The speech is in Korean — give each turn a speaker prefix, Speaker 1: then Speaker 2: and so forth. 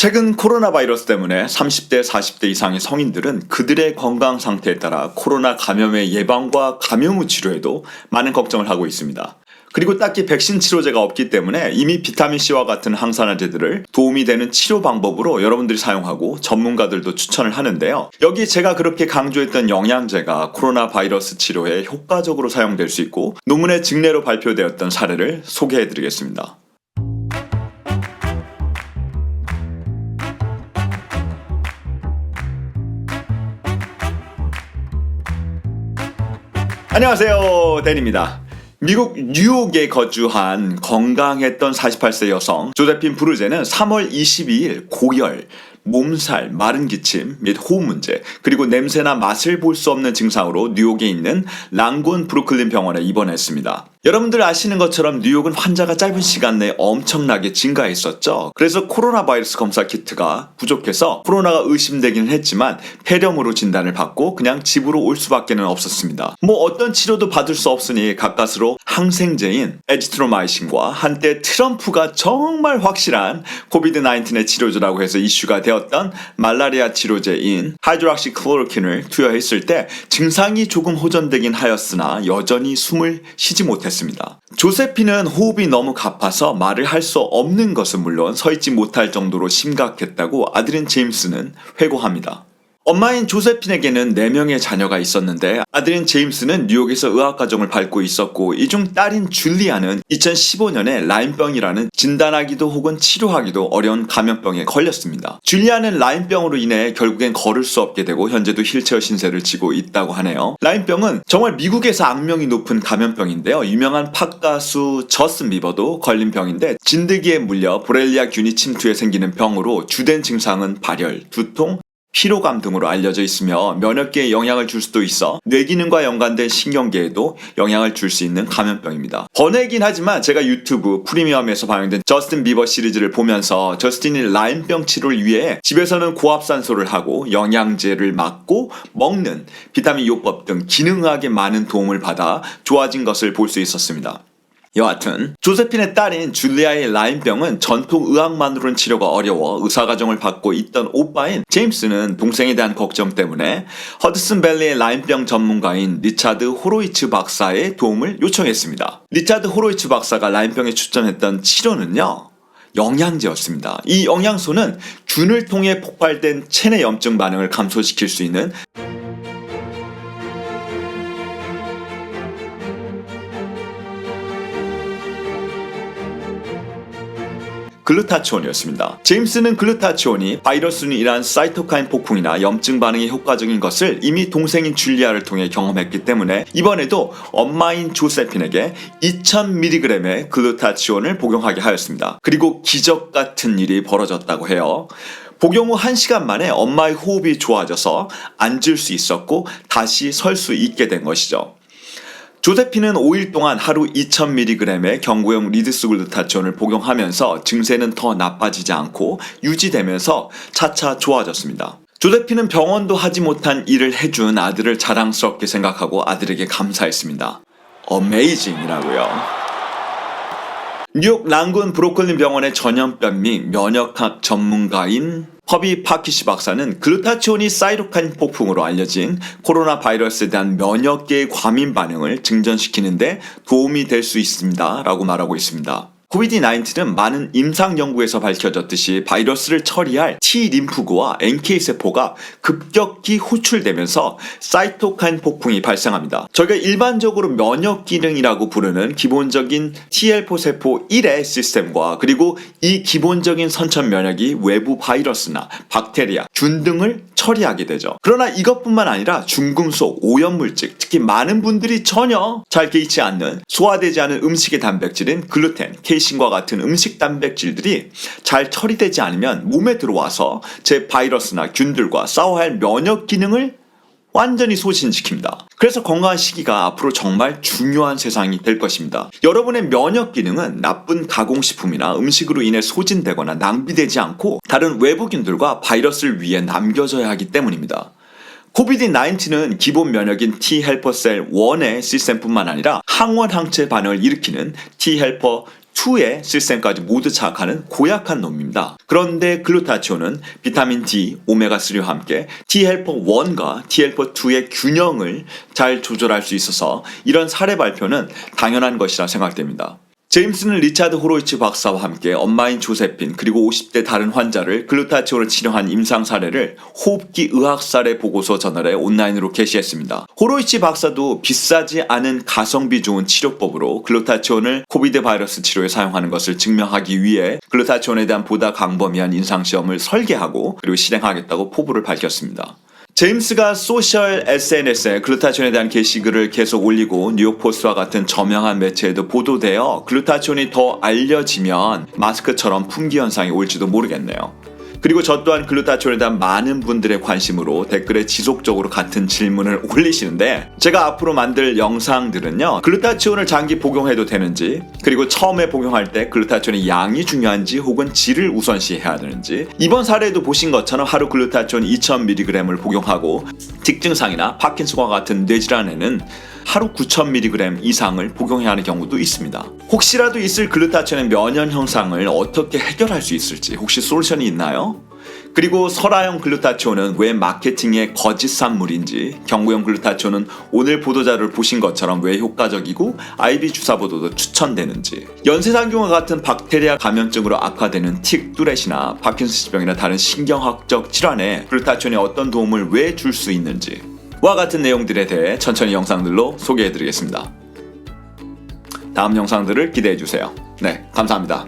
Speaker 1: 최근 코로나 바이러스 때문에 30대, 40대 이상의 성인들은 그들의 건강 상태에 따라 코로나 감염의 예방과 감염 후 치료에도 많은 걱정을 하고 있습니다. 그리고 딱히 백신 치료제가 없기 때문에 이미 비타민C와 같은 항산화제들을 도움이 되는 치료 방법으로 여러분들이 사용하고 전문가들도 추천을 하는데요. 여기 제가 그렇게 강조했던 영양제가 코로나 바이러스 치료에 효과적으로 사용될 수 있고 논문의 증례로 발표되었던 사례를 소개해드리겠습니다. 안녕하세요, 댄입니다. 미국 뉴욕에 거주한 건강했던 48세 여성 조세핀 브루제는 3월 22일 고열, 몸살, 마른 기침 및 호흡 문제, 그리고 냄새나 맛을 볼 수 없는 증상으로 뉴욕에 있는 랑군 브루클린 병원에 입원했습니다. 여러분들 아시는 것처럼 뉴욕은 환자가 짧은 시간 내에 엄청나게 증가했었죠. 그래서 코로나 바이러스 검사 키트가 부족해서 코로나가 의심되기는 했지만 폐렴으로 진단을 받고 그냥 집으로 올 수밖에는 없었습니다. 어떤 치료도 받을 수 없으니 가까스로 항생제인 에지트로마이신과 한때 트럼프가 정말 확실한 코비드-19의 치료제라고 해서 이슈가 되었던 말라리아 치료제인 하이드록시클로로킨을 투여했을 때 증상이 조금 호전되긴 하였으나 여전히 숨을 쉬지 못했습니다. 조세핀은 호흡이 너무 가파서 말을 할 수 없는 것은 물론 서 있지 못할 정도로 심각했다고 아들인 제임스는 회고합니다. 엄마인 조세핀에게는 4명의 자녀가 있었는데 아들인 제임스는 뉴욕에서 의학과정을 밟고 있었고 이 중 딸인 줄리아는 2015년에 라임병이라는 진단하기도 혹은 치료하기도 어려운 감염병에 걸렸습니다. 줄리아는 라임병으로 인해 결국엔 걸을 수 없게 되고 현재도 휠체어 신세를 지고 있다고 하네요. 라임병은 정말 미국에서 악명이 높은 감염병인데요. 유명한 팝 가수 저스틴 비버도 걸린 병인데 진드기에 물려 보렐리아균이 침투해 생기는 병으로 주된 증상은 발열, 두통, 피로감 등으로 알려져 있으며 면역계에 영향을 줄 수도 있어 뇌기능과 연관된 신경계에도 영향을 줄 수 있는 감염병입니다. 번외이긴 하지만 제가 유튜브 프리미엄에서 방영된 저스틴 비버 시리즈를 보면서 저스틴이 라임병 치료를 위해 집에서는 고압산소를 하고 영양제를 맞고 먹는 비타민 요법 등 기능학에 많은 도움을 받아 좋아진 것을 볼 수 있었습니다. 여하튼 조세핀의 딸인 줄리아의 라임병은 전통 의학만으로는 치료가 어려워 의사과정을 받고 있던 오빠인 제임스는 동생에 대한 걱정 때문에 허드슨밸리의 라임병 전문가인 리차드 호로이츠 박사의 도움을 요청했습니다. 리차드 호로이츠 박사가 라임병에 추천했던 치료는요, 영양제였습니다. 이 영양소는 균을 통해 폭발된 체내 염증 반응을 감소시킬 수 있는 글루타치온이었습니다. 제임스는 글루타치온이 바이러스로 인한 사이토카인 폭풍이나 염증 반응이 효과적인 것을 이미 동생인 줄리아를 통해 경험했기 때문에 이번에도 엄마인 조세핀에게 2000mg의 글루타치온을 복용하게 하였습니다. 그리고 기적 같은 일이 벌어졌다고 해요. 복용 후 1시간 만에 엄마의 호흡이 좋아져서 앉을 수 있었고 다시 설 수 있게 된 것이죠. 조세핀은 5일 동안 하루 2000mg의 경구용 리드스 글루타치온을 복용하면서 증세는 더 나빠지지 않고 유지되면서 차차 좋아졌습니다. 조세핀은 병원도 하지 못한 일을 해준 아들을 자랑스럽게 생각하고 아들에게 감사했습니다. 어메이징이라고요. 뉴욕 랑군 브루클린 병원의 전염병 및 면역학 전문가인 허비 파키시 박사는 글루타치온이 사이토카인 폭풍으로 알려진 코로나 바이러스에 대한 면역계의 과민 반응을 증전시키는데 도움이 될 수 있습니다 라고 말하고 있습니다. 코비드-19는 많은 임상 연구에서 밝혀졌듯이 바이러스를 처리할 T림프구와 NK세포가 급격히 호출되면서 사이토카인 폭풍이 발생합니다. 저희가 일반적으로 면역 기능이라고 부르는 기본적인 T헬포 세포 1의 시스템과 그리고 이 기본적인 선천 면역이 외부 바이러스나 박테리아, 균 등을 처리하게 되죠. 그러나 이것뿐만 아니라 중금속, 오염물질, 특히 많은 분들이 전혀 잘 개의치 않는 소화되지 않은 음식의 단백질인 글루텐, 케이신과 같은 음식 단백질들이 잘 처리되지 않으면 몸에 들어와서 제 바이러스나 균들과 싸워야 할 면역 기능을 완전히 소진시킵니다. 그래서 건강한 시기가 앞으로 정말 중요한 세상이 될 것입니다. 여러분의 면역 기능은 나쁜 가공식품이나 음식으로 인해 소진되거나 낭비되지 않고 다른 외부균들과 바이러스를 위해 남겨져야 하기 때문입니다. 코비드-19는 기본 면역인 T헬퍼 셀 1의 시스템뿐만 아니라 항원 항체 반응을 일으키는 T헬퍼 2의 시스템까지 모두 장악하는 고약한 놈입니다. 그런데 글루타치온은 비타민 D, 오메가3와 함께 T헬퍼 1과 T헬퍼 2의 균형을 잘 조절할 수 있어서 이런 사례 발표는 당연한 것이라 생각됩니다. 제임스는 리차드 호로이치 박사와 함께 엄마인 조세핀 그리고 50대 다른 환자를 글루타치온을 치료한 임상 사례를 호흡기 의학 사례 보고서 저널에 온라인으로 게시했습니다. 호로이치 박사도 비싸지 않은 가성비 좋은 치료법으로 글루타치온을 코비드 바이러스 치료에 사용하는 것을 증명하기 위해 글루타치온에 대한 보다 광범위한 임상시험을 설계하고 그리고 실행하겠다고 포부를 밝혔습니다. 제임스가 소셜 SNS에 글루타치온에 대한 게시글을 계속 올리고 뉴욕포스트와 같은 저명한 매체에도 보도되어 글루타치온이 더 알려지면 마스크처럼 품귀 현상이 올지도 모르겠네요. 그리고 저 또한 글루타치온에 대한 많은 분들의 관심으로 댓글에 지속적으로 같은 질문을 올리시는데 제가 앞으로 만들 영상들은요 글루타치온을 장기 복용해도 되는지 그리고 처음에 복용할 때 글루타치온의 양이 중요한지 혹은 질을 우선시해야 되는지 이번 사례에도 보신 것처럼 하루 글루타치온 2000mg을 복용하고 직증상이나 파킨슨과 같은 뇌질환에는 하루 9000mg 이상을 복용해야 하는 경우도 있습니다. 혹시라도 있을 글루타치온의 면역 현상을 어떻게 해결할 수 있을지 혹시 솔루션이 있나요? 그리고 설화형 글루타치온은 왜 마케팅의 거짓 산물인지, 경구형 글루타치온은 오늘 보도자를 보신 것처럼 왜 효과적이고 IV 주사보다도 추천되는지, 연쇄상균과 같은 박테리아 감염증으로 악화되는 틱 뚜렛이나 파킨슨병이나 다른 신경학적 질환에 글루타치온이 어떤 도움을 왜 줄 수 있는지 와 같은 내용들에 대해 천천히 영상들로 소개해드리겠습니다. 다음 영상들을 기대해주세요. 네, 감사합니다.